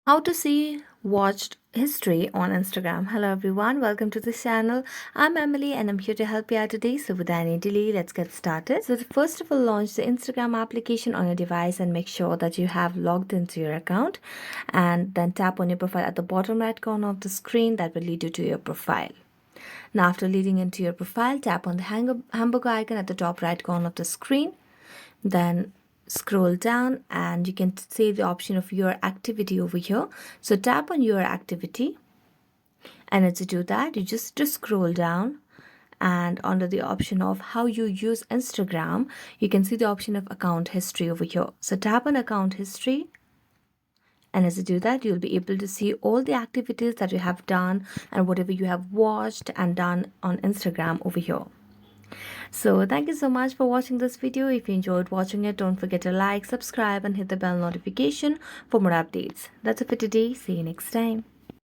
How to see watched history on Instagram. Hello everyone, welcome to this channel. I'm Emily and I'm here to help you out today. So without any delay, let's get started. So first of all, launch the Instagram application on your device and make sure that you have logged into your account, and then tap on your profile at the bottom right corner of the screen. That will lead you to your profile. Now after leading into your profile, tap on the hamburger icon at the top right corner of the screen. Then scroll down and you can see the option of your activity over here. So tap on your activity, and to do that you just scroll down, and under the option of how you use Instagram, you can see the option of account history over here. So tap on account history, and as you do that, you'll be able to see all the activities that you have done and whatever you have watched and done on Instagram over here. So thank you so much for watching this video. If you enjoyed watching it, don't forget to like, subscribe and hit the bell notification for more updates. That's it for today. See you next time.